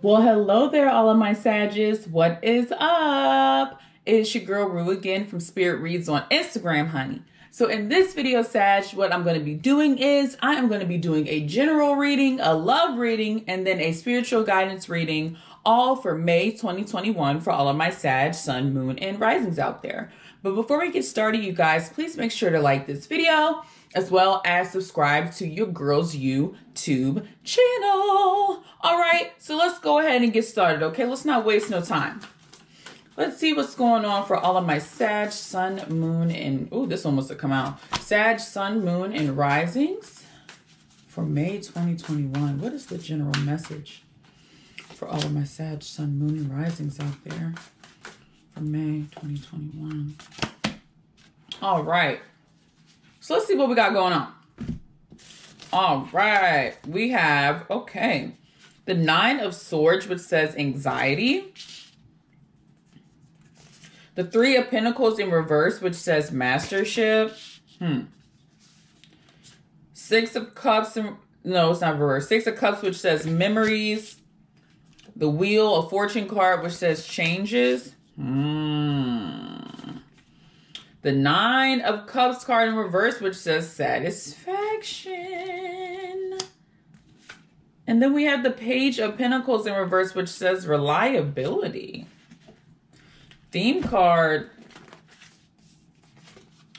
Well, hello there, all of my Sages. What is up? It's your girl Rue again from Spirit Reads on Instagram, honey. So in this video, Sag, what I'm going to be doing is I am going to be doing a general reading, a love reading, and then a spiritual guidance reading, all for May 2021 for all of my Sag, Sun, Moon, and Risings out there. But before we get started, you guys, please make sure to like this video, as well as subscribe to your girl's YouTube channel. All right, so let's go ahead and get started, okay? Let's not waste no time. Let's see what's going on for all of my Sag, Sun, Moon, and... oh, this one must have come out. Sag, Sun, Moon, and Risings for May 2021. What is the general message for all of my Sag, Sun, Moon, and Risings out there for May 2021? All right. So let's see what we got going on. All right. We have, okay, the Nine of Swords, which says anxiety. The Three of Pentacles in reverse, which says mastership. Six of Cups, no, it's not reverse. Six of Cups, which says memories. The Wheel of Fortune card, which says changes. The Nine of Cups card in reverse, which says satisfaction. And then we have the Page of Pentacles in reverse, which says reliability. Theme card,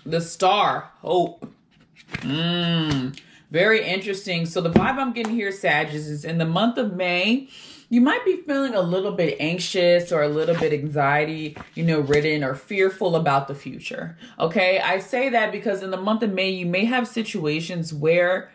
the Star, hope. Very interesting. So the vibe I'm getting here, Sag, is in the month of May, you might be feeling a little bit anxious or a little bit anxiety, ridden or fearful about the future. Okay, I say that because in the month of May, you may have situations where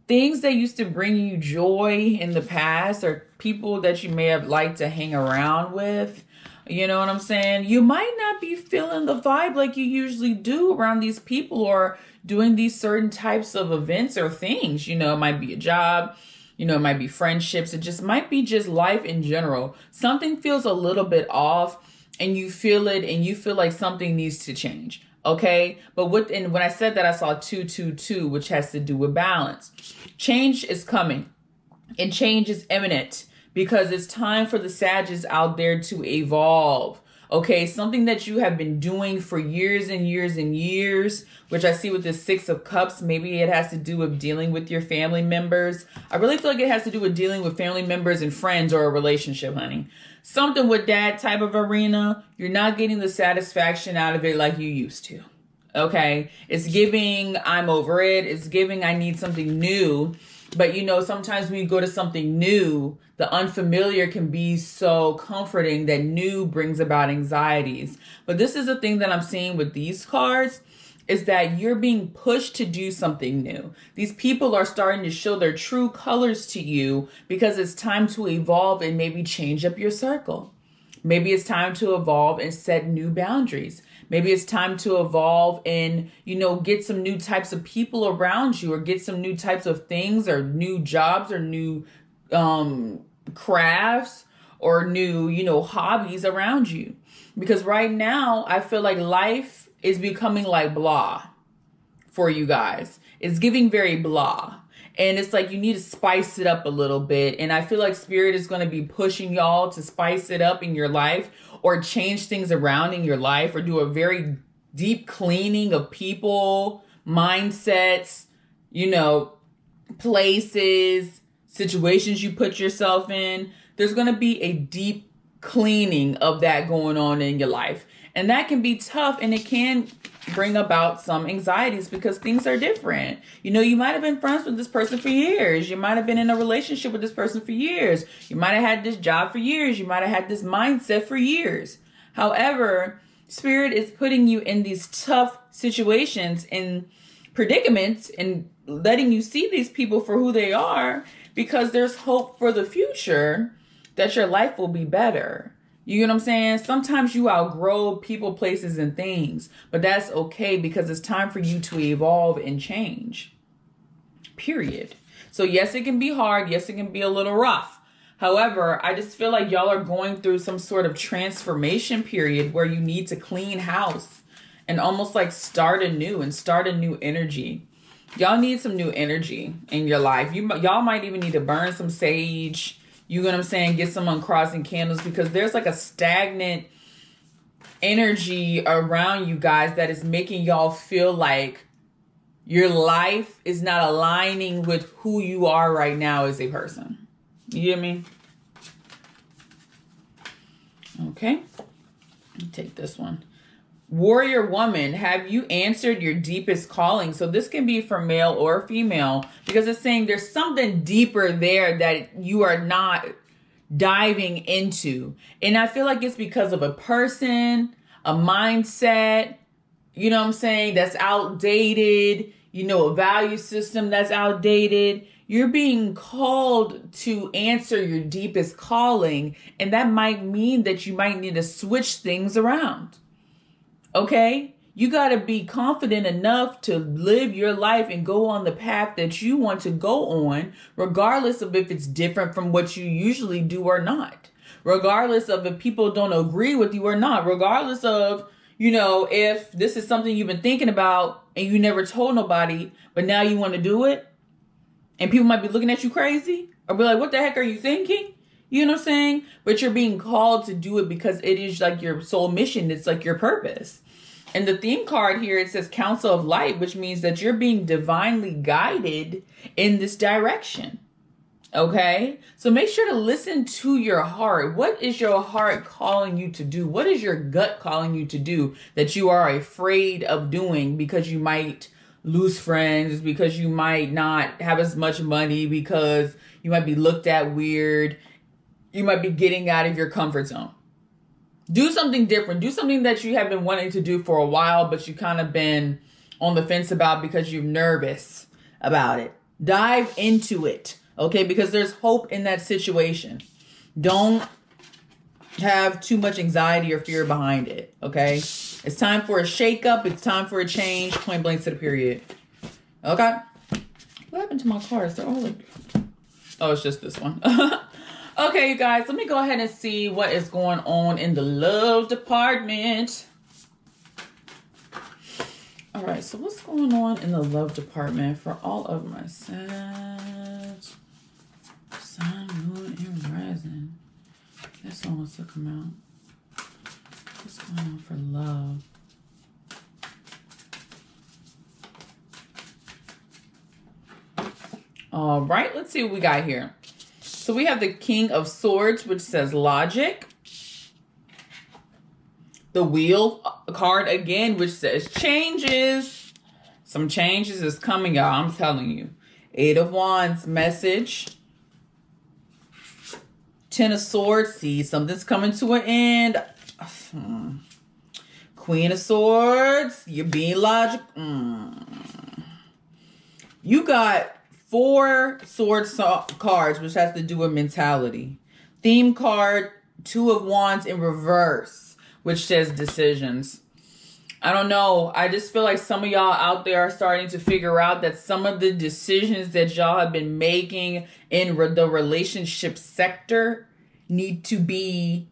things that used to bring you joy in the past or people that you may have liked to hang around with, you know what I'm saying? You might not be feeling the vibe like you usually do around these people or doing these certain types of events or things. It might be a job. It might be friendships. It just might be just life in general. Something feels a little bit off and you feel it and you feel like something needs to change. Okay. But when I said that, I saw 222, which has to do with balance. Change is coming and change is imminent because it's time for the Sages out there to evolve. Okay, something that you have been doing for years and years and years, which I see with the Six of Cups, maybe it has to do with dealing with your family members. I really feel like it has to do with dealing with family members and friends or a relationship, honey. Something with that type of arena, you're not getting the satisfaction out of it like you used to. Okay, it's giving, I'm over it. It's giving, I need something new. But sometimes when you go to something new, the unfamiliar can be so comforting that new brings about anxieties. But this is the thing that I'm seeing with these cards is that you're being pushed to do something new. These people are starting to show their true colors to you because it's time to evolve and maybe change up your circle. Maybe it's time to evolve and set new boundaries. Maybe it's time to evolve and, get some new types of people around you or get some new types of things or new jobs or new crafts or new, hobbies around you. Because right now, I feel like life is becoming like blah for you guys. It's giving very blah. And it's like you need to spice it up a little bit. And I feel like Spirit is going to be pushing y'all to spice it up in your life or change things around in your life or do a very deep cleaning of people, mindsets, places, situations you put yourself in. There's going to be a deep cleaning of that going on in your life. And that can be tough and it can bring about some anxieties because things are different. You might have been friends with this person for years. You might have been in a relationship with this person for years. You might have had this job for years. You might have had this mindset for years. However, Spirit is putting you in these tough situations and predicaments and letting you see these people for who they are because there's hope for the future that your life will be better. You know what I'm saying? Sometimes you outgrow people, places, and things, but that's okay because it's time for you to evolve and change. Period. So yes, it can be hard. Yes, it can be a little rough. However, I just feel like y'all are going through some sort of transformation period where you need to clean house and almost like start anew and start a new energy. Y'all need some new energy in your life. Y'all might even need to burn some sage, You know what I'm saying? Get someone crossing candles, because there's like a stagnant energy around you guys that is making y'all feel like your life is not aligning with who you are right now as a person. You hear me? Okay. Let me take this one. Warrior woman, have you answered your deepest calling? So this can be for male or female, because it's saying there's something deeper there that you are not diving into. And I feel like it's because of a person, a mindset, you know what I'm saying, that's outdated, you know, a value system that's outdated. You're being called to answer your deepest calling, and that might mean that you might need to switch things around. Okay? You got to be confident enough to live your life and go on the path that you want to go on, regardless of if it's different from what you usually do or not. Regardless of if people don't agree with you or not. Regardless of, you know, if this is something you've been thinking about and you never told nobody, but now you want to do it. And people might be looking at you crazy or be like, what the heck are you thinking? You know what I'm saying? But you're being called to do it because it is like your soul mission. It's like your purpose. And the theme card here, it says Council of Light, which means that you're being divinely guided in this direction. Okay? So make sure to listen to your heart. What is your heart calling you to do? What is your gut calling you to do that you are afraid of doing because you might lose friends, because you might not have as much money, because you might be looked at weird, you might be getting out of your comfort zone? Do something different. Do something that you have been wanting to do for a while, but you kind of been on the fence about because you're nervous about it. Dive into it, okay? Because there's hope in that situation. Don't have too much anxiety or fear behind it, okay? It's time for a shakeup. It's time for a change. Point blank to the period. Okay? What happened to my cards? They're all like... Oh, it's just this one. Okay, you guys, let me go ahead and see what is going on in the love department. All right, so what's going on in the love department for all of my Sag, Sun, Moon, and Rising? This one wants to come out. What's going on for love? All right, let's see what we got here. So we have the King of Swords, which says logic. The Wheel card again, which says changes. Some changes is coming, y'all. I'm telling you. Eight of Wands message. Ten of Swords. See, something's coming to an end. Queen of Swords. You're being logical. You got 4 swords cards, which has to do with mentality. Theme card, 2 of Wands in reverse, which says decisions. I don't know. I just feel like some of y'all out there are starting to figure out that some of the decisions that y'all have been making in the relationship sector need to be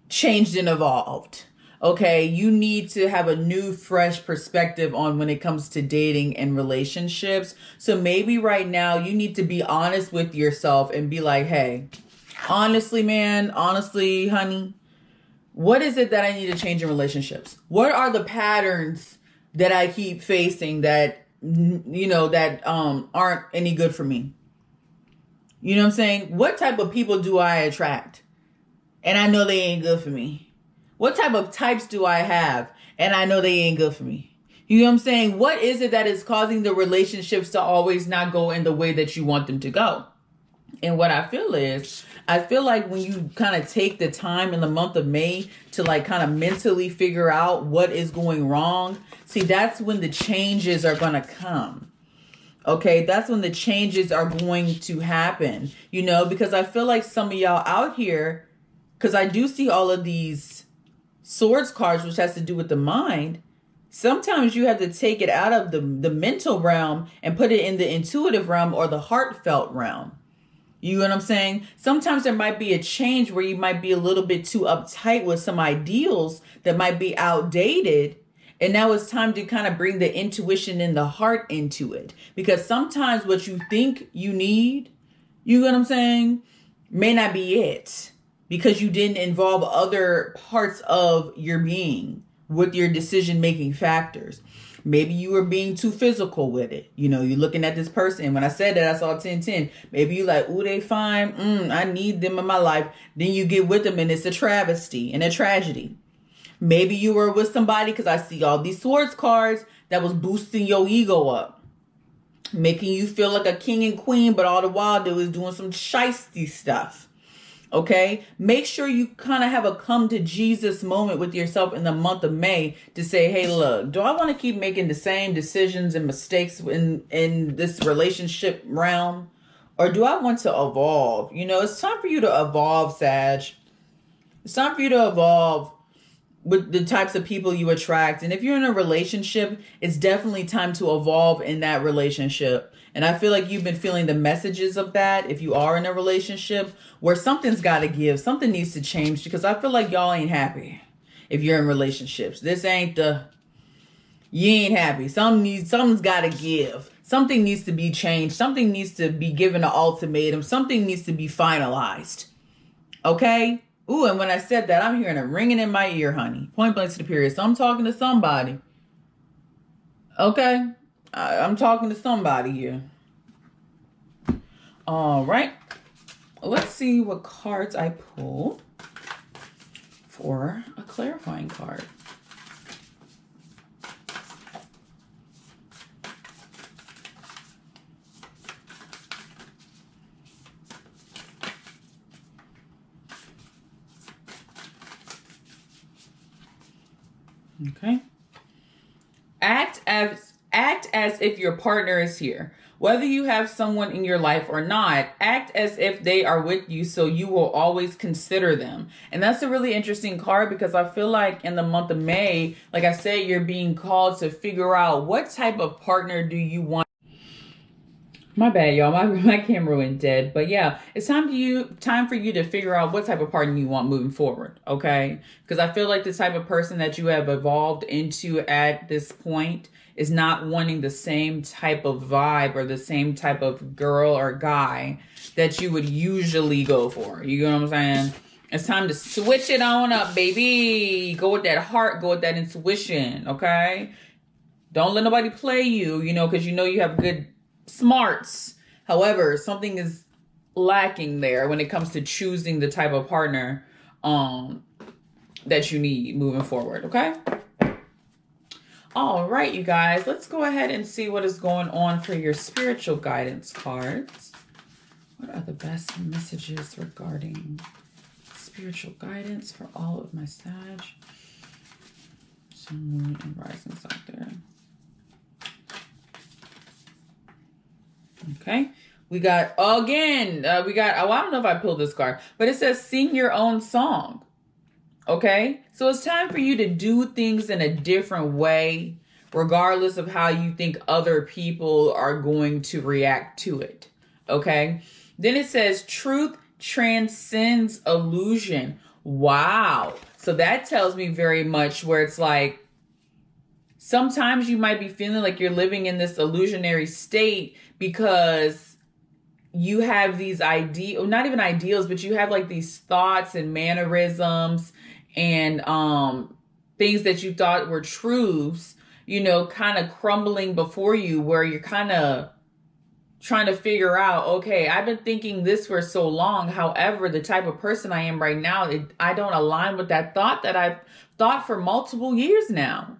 changed and evolved. Okay, you need to have a new, fresh perspective on when it comes to dating and relationships. So maybe right now you need to be honest with yourself and be like, hey, honestly, man, honestly, honey, what is it that I need to change in relationships? What are the patterns that I keep facing that, you know, that aren't any good for me? You know what I'm saying? What type of people do I attract? And I know they ain't good for me. What type of types do I have? And I know they ain't good for me. You know what I'm saying? What is it that is causing the relationships to always not go in the way that you want them to go? And what I feel is, I feel like when you kind of take the time in the month of May to like kind of mentally figure out what is going wrong, see, that's when the changes are going to come. Okay, that's when the changes are going to happen, you know, because I feel like some of y'all out here, because I do see all of these swords cards, which has to do with the mind. Sometimes you have to take it out of the mental realm and put it in the intuitive realm or the heartfelt realm. You know what I'm saying? Sometimes there might be a change where you might be a little bit too uptight with some ideals that might be outdated. And now it's time to kind of bring the intuition and the heart into it. Because sometimes what you think you need, you know what I'm saying, may not be it, because you didn't involve other parts of your being with your decision-making factors. Maybe you were being too physical with it. You know, you're looking at this person. When I said that, I saw 10-10. Maybe you like, ooh, they fine. I need them in my life. Then you get with them and it's a travesty and a tragedy. Maybe you were with somebody, because I see all these swords cards, that was boosting your ego up, making you feel like a king and queen, but all the while they was doing some shiesty stuff. Okay, make sure you kind of have a come to Jesus moment with yourself in the month of May to say, hey, look, do I want to keep making the same decisions and mistakes in this relationship realm? Or do I want to evolve? You know, it's time for you to evolve, Sag. It's time for you to evolve with the types of people you attract. And if you're in a relationship, it's definitely time to evolve in that relationship. And I feel like you've been feeling the messages of that if you are in a relationship where something's got to give. Something needs to change, because I feel like y'all ain't happy if you're in relationships. This ain't you ain't happy. Something's got to give. Something needs to be changed. Something needs to be given an ultimatum. Something needs to be finalized. Okay? Ooh, and when I said that, I'm hearing a ringing in my ear, honey. Point blank to the period. So I'm talking to somebody. Okay? I'm talking to somebody here. All right. Let's see what cards I pull for a clarifying card. Okay. Act as if your partner is here. Whether you have someone in your life or not, act as if they are with you, so you will always consider them. And that's a really interesting card, because I feel like in the month of May, like I said, you're being called to figure out what type of partner do you want. My bad, y'all. My camera went dead. But yeah, it's time for you to figure out what type of partner you want moving forward, okay? Because I feel like the type of person that you have evolved into at this point is not wanting the same type of vibe or the same type of girl or guy that you would usually go for. You know what I'm saying? It's time to switch it on up, baby. Go with that heart. Go with that intuition, okay? Don't let nobody play you, you know, because you know you have good smarts. However, something is lacking there when it comes to choosing the type of partner that you need moving forward, okay? All right, you guys, let's go ahead and see what is going on for your spiritual guidance cards. What are the best messages regarding spiritual guidance for all of my Sag, Sun, Moon, and Risings out there? Okay, we got, again, I don't know if I pulled this card, but it says sing your own song. Okay, so it's time for you to do things in a different way, regardless of how you think other people are going to react to it. Okay, then it says truth transcends illusion. Wow. So that tells me very much where it's like, sometimes you might be feeling like you're living in this illusionary state because you have these ideals, not even ideals, but you have like these thoughts and mannerisms and things that you thought were truths, you know, kind of crumbling before you, where you're kind of trying to figure out, okay, I've been thinking this for so long. However, the type of person I am right now, I don't align with that thought that I've thought for multiple years now.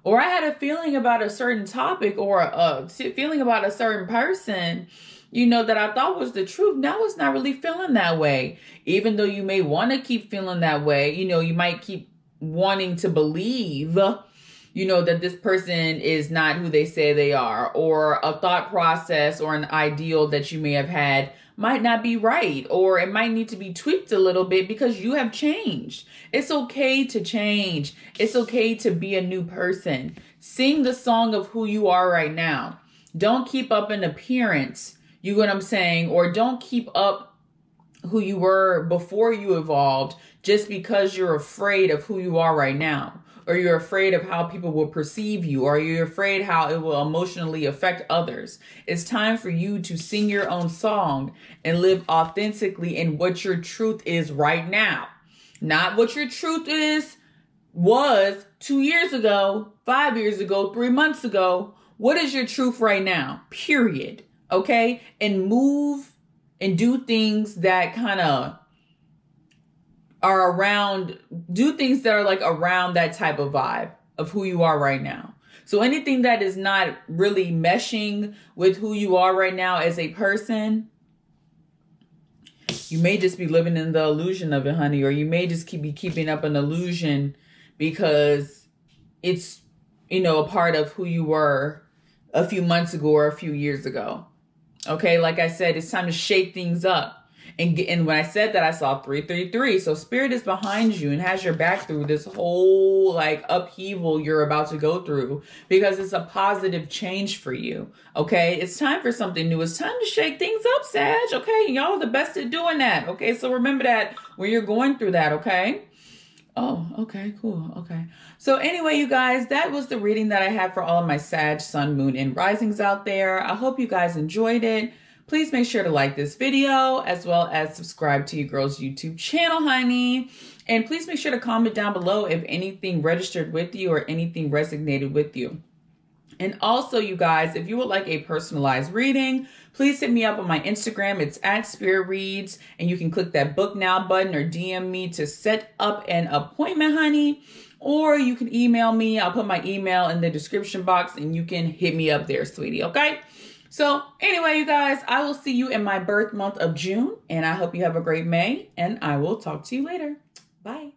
Or I had a feeling about a certain topic or a feeling about a certain person, you know, that I thought was the truth. Now it's not really feeling that way. Even though you may want to keep feeling that way, you know, you might keep wanting to believe, you know, that this person is not who they say they are, or a thought process or an ideal that you may have had might not be right, or it might need to be tweaked a little bit because you have changed. It's okay to change. It's okay to be a new person. Sing the song of who you are right now. Don't keep up an appearance, you know what I'm saying? Or don't keep up who you were before you evolved just because you're afraid of who you are right now. or you're afraid of how people will perceive you, or you're afraid how it will emotionally affect others. It's time for you to sing your own song and live authentically in what your truth is right now. Not what your truth was 2 years ago, 5 years ago, 3 months ago. What is your truth right now? Period. Okay? And move and do things that kind of are around, do things that are like around that type of vibe of who you are right now. So anything that is not really meshing with who you are right now as a person, you may just be living in the illusion of it, honey, or you may just be keeping up an illusion because it's, a part of who you were a few months ago or a few years ago. Okay, like I said, it's time to shake things up. And when I said that, I saw 333. So Spirit is behind you and has your back through this whole like upheaval you're about to go through, because it's a positive change for you. Okay, it's time for something new. It's time to shake things up, Sag. Okay, y'all are the best at doing that. Okay, so remember that when you're going through that. Okay. Oh, okay, cool. Okay. So anyway, you guys, that was the reading that I had for all of my Sag, Sun, Moon, and Risings out there. I hope you guys enjoyed it. Please make sure to like this video as well as subscribe to your girl's YouTube channel, honey. And please make sure to comment down below if anything registered with you or anything resonated with you. And also, you guys, if you would like a personalized reading, please hit me up on my Instagram. It's @SpiritReads, and you can click that book now button or DM me to set up an appointment, honey. Or you can email me. I'll put my email in the description box and you can hit me up there, sweetie, okay? So anyway, you guys, I will see you in my birth month of June, and I hope you have a great May, and I will talk to you later. Bye.